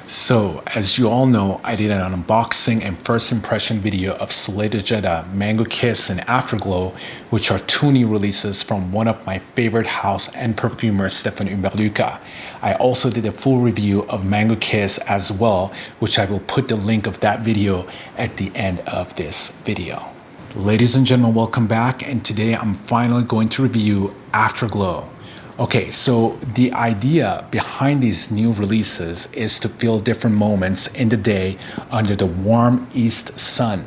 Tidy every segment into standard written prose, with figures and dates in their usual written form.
So, as you all know, I did an unboxing and first impression video of Soleil de Jeddah, Mango Kiss, and Afterglow, which are two new releases from one of my favorite house and perfumer, Stephane Humbert. I also did a full review of Mango Kiss as well, which I will put the link of that video at the end of this video. Ladies and gentlemen, welcome back, and today I'm finally going to review Afterglow. Okay, so the idea behind these new releases is to feel different moments in the day under the warm east sun.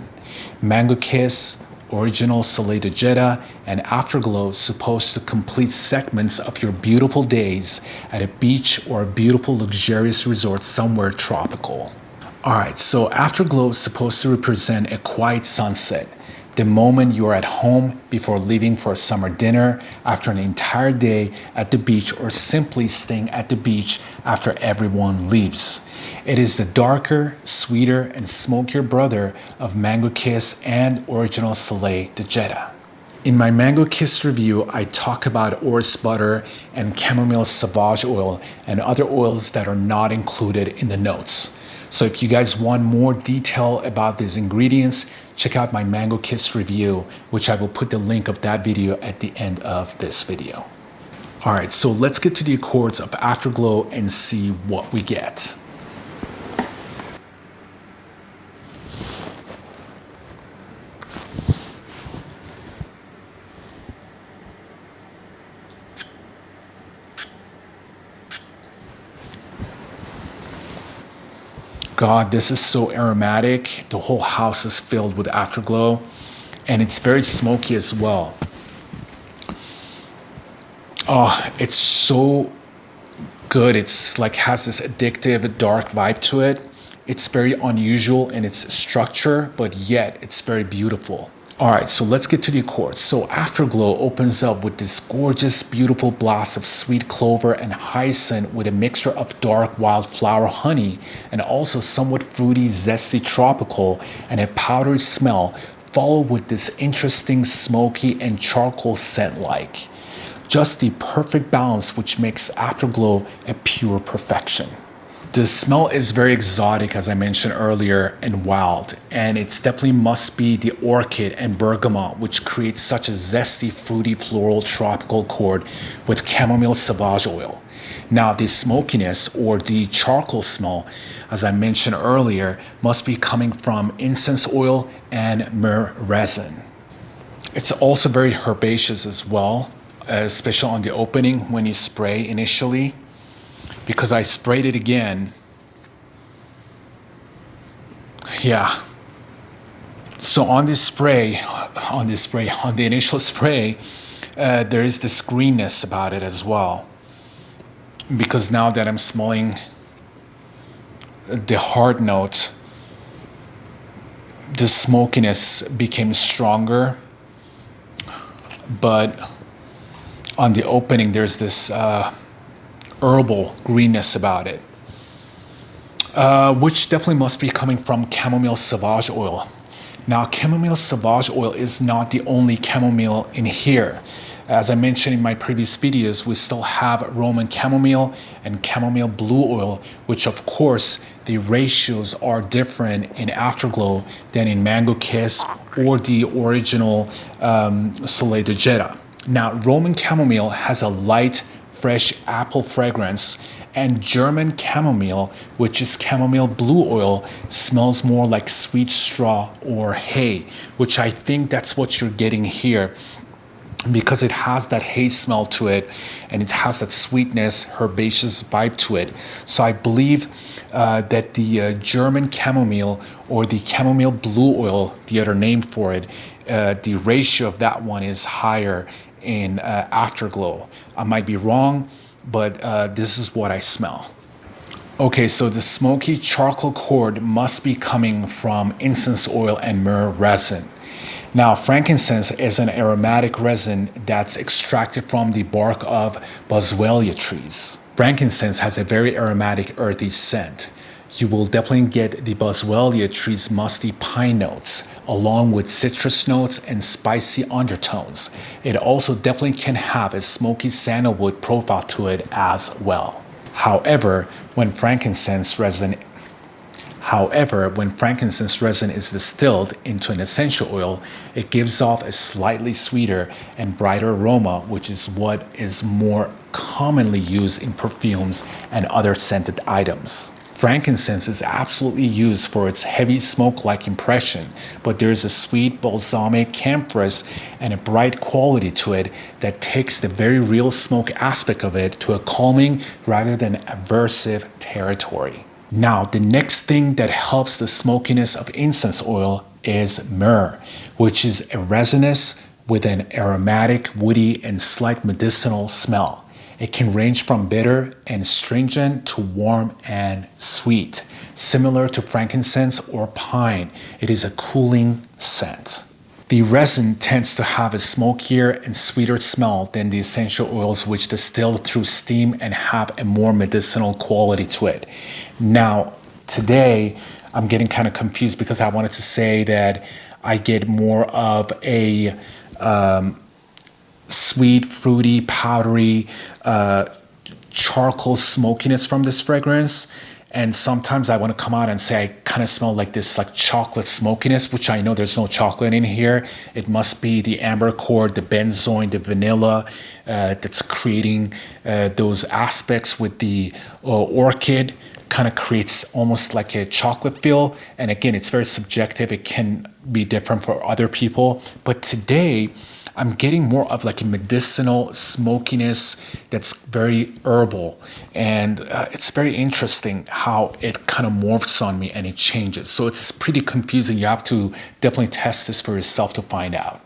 Mango Kiss, original Soleil de Jeddah, and Afterglow supposed to complete segments of your beautiful days at a beach or a beautiful luxurious resort somewhere tropical. Alright, so Afterglow is supposed to represent a quiet sunset. The moment you're at home before leaving for a summer dinner, after an entire day at the beach, or simply staying at the beach after everyone leaves. It is the darker, sweeter, and smokier brother of Mango Kiss and original Soleil de Jeddah. In my Mango Kiss review, I talk about orris butter and chamomile sauvage oil and other oils that are not included in the notes. So if you guys want more detail about these ingredients, check out my Mango Kiss review, which I will put the link of that video at the end of this video. Alright, so let's get to the accords of Afterglow and see what we get. God, this is so aromatic. The whole house is filled with Afterglow, and it's very smoky as well. Oh, it's so good. It's like has this addictive dark vibe to it. It's very unusual in its structure, but yet it's very beautiful. All right, so let's get to the accords. So Afterglow opens up with this gorgeous, beautiful blast of sweet clover and hyacinth with a mixture of dark wildflower honey and also somewhat fruity, zesty tropical and a powdery smell, followed with this interesting smoky and charcoal scent like. Just the perfect balance which makes Afterglow a pure perfection. The smell is very exotic, as I mentioned earlier, and wild, and it's definitely must be the orchid and bergamot, which creates such a zesty, fruity, floral, tropical accord with chamomile sauvage oil. Now, the smokiness or the charcoal smell, as I mentioned earlier, must be coming from incense oil and myrrh resin. It's also very herbaceous as well, especially on the opening when you spray initially. Because I sprayed it again. Yeah. So on the initial spray, there is this greenness about it as well. Because now that I'm smelling the hard note, the smokiness became stronger. But on the opening, there's this herbal greenness about it, which definitely must be coming from chamomile sauvage oil. Now, chamomile sauvage oil is not the only chamomile in here. As I mentioned in my previous videos, we still have Roman chamomile and chamomile blue oil, which of course the ratios are different in Afterglow than in Mango Kiss or the original Soleil de Jeddah. Now, Roman chamomile has a light, fresh apple fragrance, and German chamomile, which is chamomile blue oil, smells more like sweet straw or hay, which I think that's what you're getting here because it has that hay smell to it and it has that sweetness, herbaceous vibe to it. So I believe that the German chamomile or the chamomile blue oil, the other name for it, the ratio of that one is higher in Afterglow. I might be wrong, but this is what I smell. Okay, so the smoky charcoal cord must be coming from incense oil and myrrh resin. Now, frankincense is an aromatic resin that's extracted from the bark of boswellia trees. Frankincense has a very aromatic earthy scent. You will definitely get the boswellia tree's musty pine notes, along with citrus notes and spicy undertones. It also definitely can have a smoky sandalwood profile to it as well. However, when frankincense resin However, when frankincense resin is distilled into an essential oil, it gives off a slightly sweeter and brighter aroma, which is what is more commonly used in perfumes and other scented items. Frankincense is absolutely used for its heavy smoke-like impression, but there is a sweet, balsamic, camphorous, and a bright quality to it that takes the very real smoke aspect of it to a calming rather than aversive territory. Now, the next thing that helps the smokiness of incense oil is myrrh, which is a resinous with an aromatic, woody, and slight medicinal smell. It can range from bitter and astringent to warm and sweet. Similar to frankincense or pine, it is a cooling scent. The resin tends to have a smokier and sweeter smell than the essential oils which distill through steam and have a more medicinal quality to it. Now, today, I'm getting kind of confused because I wanted to say that I get more of a sweet, fruity, powdery, charcoal smokiness from this fragrance. And sometimes I want to come out and say I kind of smell like this like chocolate smokiness, which I know there's no chocolate in here. It must be the amber cord, the benzoin, the vanilla that's creating those aspects with the orchid. Kind of creates almost like a chocolate feel. And again, it's very subjective. It can be different for other people. But today, I'm getting more of like a medicinal smokiness that's very herbal. And it's very interesting how it kind of morphs on me and it changes. So it's pretty confusing. You have to definitely test this for yourself to find out.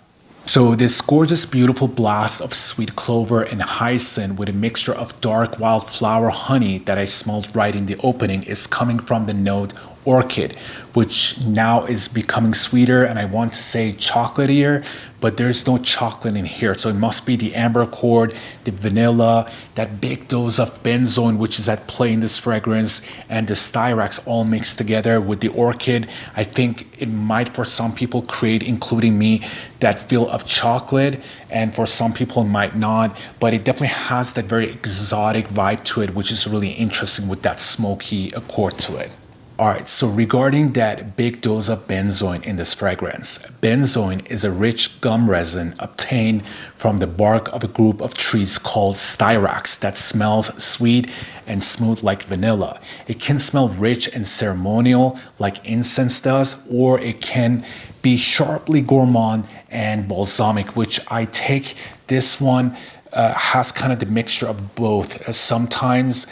So this gorgeous, beautiful blast of sweet clover and hyacinth with a mixture of dark wildflower honey that I smelled right in the opening is coming from the note orchid, which now is becoming sweeter and I want to say chocolatier, but there's no chocolate in here. So it must be the amber cord, the vanilla, that big dose of benzoin, which is at play in this fragrance, and the styrax all mixed together with the orchid. I think it might, for some people, create, including me, that feel of chocolate, and for some people it might not, but it definitely has that very exotic vibe to it, which is really interesting with that smoky accord to it. Alright, so regarding that big dose of benzoin in this fragrance, benzoin is a rich gum resin obtained from the bark of a group of trees called styrax that smells sweet and smooth like vanilla. It can smell rich and ceremonial like incense does, or it can be sharply gourmand and balsamic, which I take this one has kind of the mixture of both. Sometimes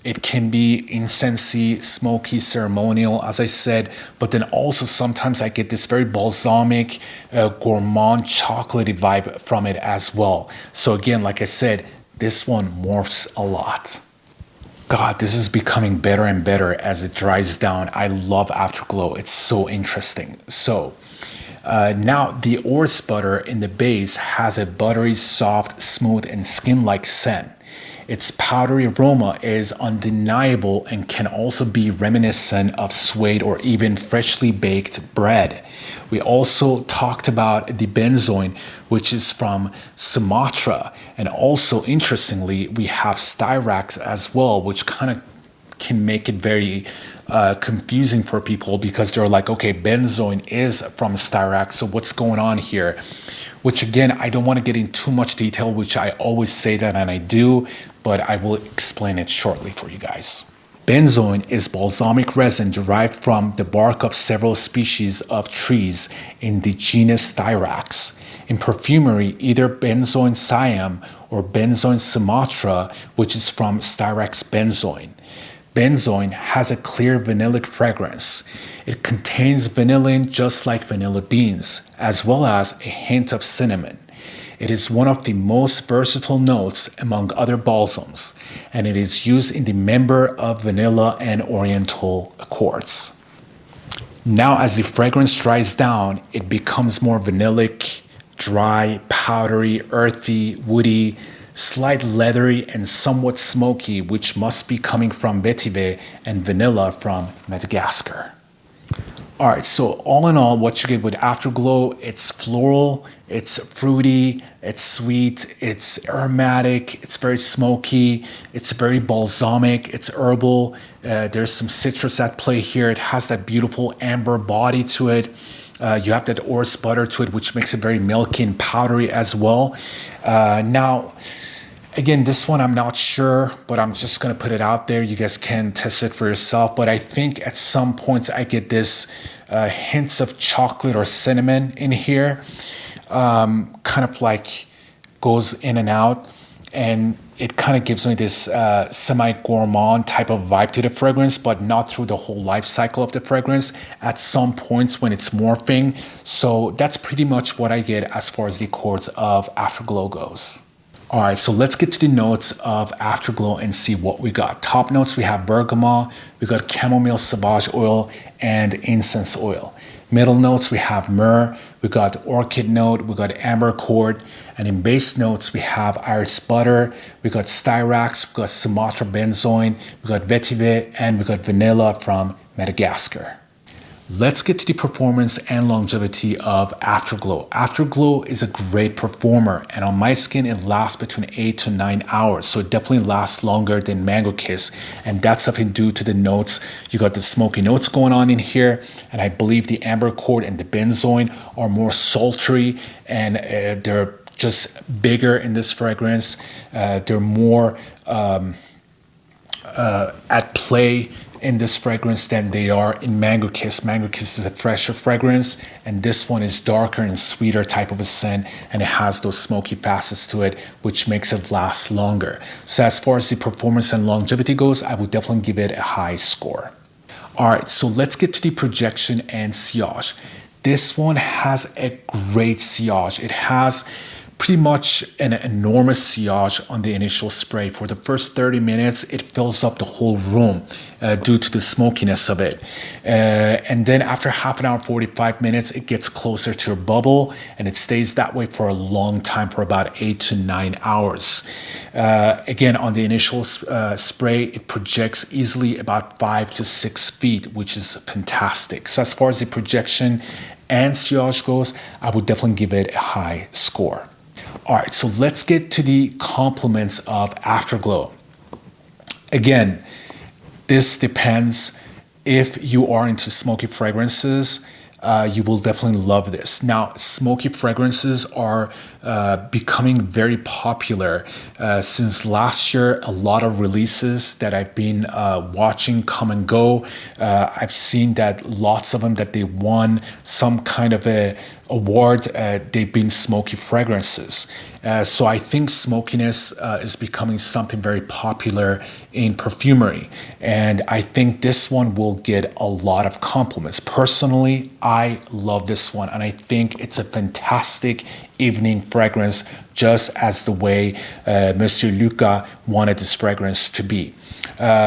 it can be incensey, smoky, ceremonial, as I said, but then also sometimes I get this very balsamic, gourmand, chocolatey vibe from it as well. So again, like I said, this one morphs a lot. God, this is becoming better and better as it dries down. I love Afterglow. It's so interesting. So now the orris butter in the base has a buttery, soft, smooth, and skin-like scent. Its powdery aroma is undeniable and can also be reminiscent of suede or even freshly baked bread. We also talked about the benzoin, which is from Sumatra. And also, interestingly, we have styrax as well, which kind of can make it very confusing for people because they're like, okay, benzoin is from styrax, so what's going on here? Which again, I don't want to get into too much detail, which I always say that and I do, but I will explain it shortly for you guys. Benzoin is balsamic resin derived from the bark of several species of trees in the genus Styrax. In perfumery, either benzoin Siam or benzoin Sumatra, which is from Styrax benzoin. Benzoin has a clear vanillic fragrance. It contains vanillin just like vanilla beans, as well as a hint of cinnamon. It is one of the most versatile notes among other balsams, and it is used in the member of vanilla and oriental accords. Now, as the fragrance dries down, it becomes more vanillic, dry, powdery, earthy, woody, slight leathery, and somewhat smoky, which must be coming from vetiver and vanilla from Madagascar. All right, so all in all, what you get with Afterglow, it's floral, it's fruity, it's sweet, it's aromatic, it's very smoky, it's very balsamic, it's herbal. There's some citrus at play here. It has that beautiful amber body to it. You have that orris butter to it, which makes it very milky and powdery as well. Now, again, this one I'm not sure, but I'm just gonna put it out there. You guys can test it for yourself. But I think at some points I get this hints of chocolate or cinnamon in here, kind of like goes in and out, and it kind of gives me this semi-gourmand type of vibe to the fragrance, but not through the whole life cycle of the fragrance. At some points when it's morphing. So that's pretty much what I get as far as the chords of Afterglow goes. All right, so let's get to the notes of Afterglow and see what we got. Top notes, we have bergamot, we got chamomile sauvage oil, and incense oil. Middle notes, we have myrrh, we got orchid note, we got amber cord, and in base notes, we have iris butter, we got styrax, we got Sumatra benzoin, we got vetiver, and we got vanilla from Madagascar. Let's get to the performance and longevity of Afterglow. Afterglow is a great performer, and on my skin, it lasts between 8 to 9 hours. So it definitely lasts longer than Mango Kiss, and that's something due to the notes. You got the smoky notes going on in here, and I believe the amber cord and the benzoin are more sultry, and they're just bigger in this fragrance. They're more at play in this fragrance than they are in Mango Kiss. Mango Kiss is a fresher fragrance, and this one is darker and sweeter type of a scent, and it has those smoky facets to it, which makes it last longer. So as far as the performance and longevity goes, I would definitely give it a high score. All right, so let's get to the projection and sillage. This one has a great sillage. It has pretty much an enormous sillage on the initial spray. For the first 30 minutes, it fills up the whole room due to the smokiness of it. And then after half an hour, 45 minutes, it gets closer to a bubble, and it stays that way for a long time, for about 8 to 9 hours. Again, on the initial spray, it projects easily about 5 to 6 feet, which is fantastic. So as far as the projection and sillage goes, I would definitely give it a high score. All right, so let's get to the compliments of Afterglow. Again, this depends. If you are into smoky fragrances, you will definitely love this. Now, smoky fragrances are becoming very popular. Since last year, a lot of releases that I've been watching come and go. I've seen that lots of them that they won some kind of a award, they've been smoky fragrances. So I think smokiness is becoming something very popular in perfumery. And I think this one will get a lot of compliments. Personally, I love this one, and I think it's a fantastic evening fragrance, just as the way Monsieur Luca wanted this fragrance to be.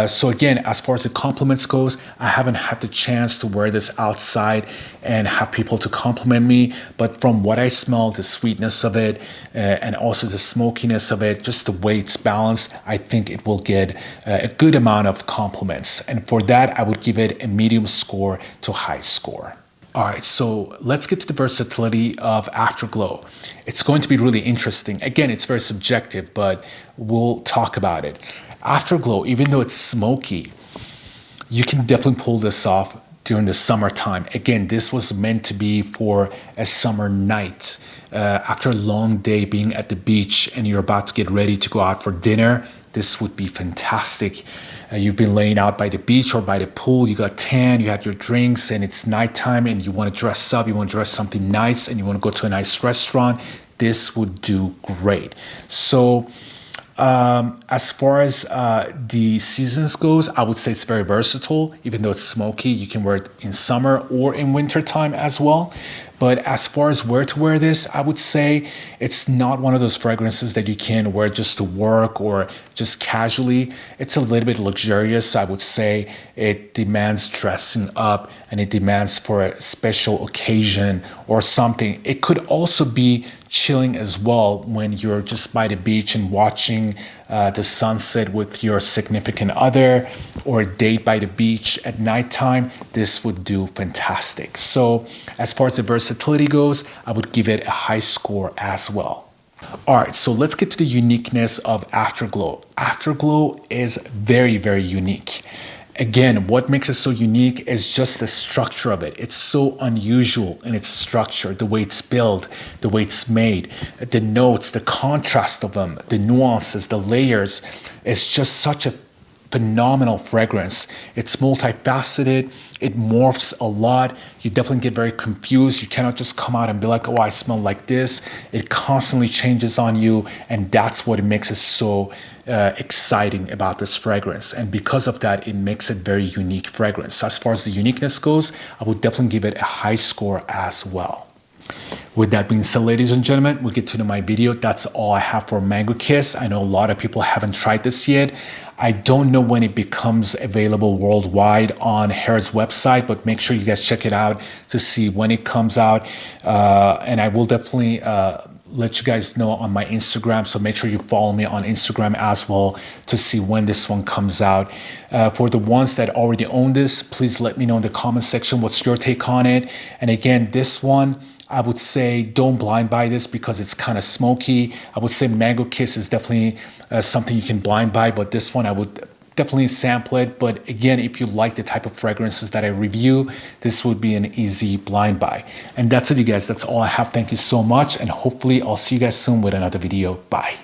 So again, as far as the compliments goes, I haven't had the chance to wear this outside and have people to compliment me, but from what I smell, the sweetness of it and also the smokiness of it, just the way it's balanced, I think it will get a good amount of compliments. And for that, I would give it a medium score to high score. All right, so let's get to the versatility of Afterglow. It's going to be really interesting. Again, it's very subjective, but we'll talk about it. Afterglow, even though it's smoky, you can definitely pull this off during the summertime. Again, this was meant to be for a summer night. After a long day being at the beach and you're about to get ready to go out for dinner, this would be fantastic. You've been laying out by the beach or by the pool, you got tan, you had your drinks, and it's nighttime and you want to dress up, you want to dress something nice, and you want to go to a nice restaurant. This would do great. So as far as the seasons goes, I would say it's very versatile. Even though it's smoky, you can wear it in summer or in winter time as well. But as far as where to wear this, I would say it's not one of those fragrances that you can wear just to work or just casually. It's a little bit luxurious. I would say it demands dressing up, and it demands for a special occasion or something. It could also be chilling as well when you're just by the beach and watching the sunset with your significant other, or a date by the beach at nighttime. This would do fantastic. So as far as the versatility goes, I would give it a high score as well. All right, so let's get to the uniqueness of Afterglow. Afterglow is very, very unique. Again, what makes it so unique is just the structure of it. It's so unusual in its structure, the way it's built, the way it's made, the notes, the contrast of them, the nuances, the layers. It's just such a phenomenal fragrance. It's multifaceted. It morphs a lot. You definitely get very confused. You cannot just come out and be like, oh, I smell like this. It constantly changes on you, and that's what makes it so exciting about this fragrance. And because of that, it makes it very unique fragrance. So as far as the uniqueness goes, I would definitely give it a high score as well. With that being said, ladies and gentlemen, we get to my video. That's all I have for Mango Kiss. I know a lot of people haven't tried this yet. I don't know when it becomes available worldwide on Hair's website, but make sure you guys check it out to see when it comes out. And I will definitely let you guys know on my Instagram. So make sure you follow me on Instagram as well to see when this one comes out. For the ones that already own this, please let me know in the comment section what's your take on it. And again, this one, I would say don't blind buy this because it's kind of smoky. I would say Mango Kiss is definitely something you can blind buy, but this one I would definitely sample it. But again, if you like the type of fragrances that I review, this would be an easy blind buy. And that's it, you guys. That's all I have. Thank you so much. And hopefully I'll see you guys soon with another video. Bye.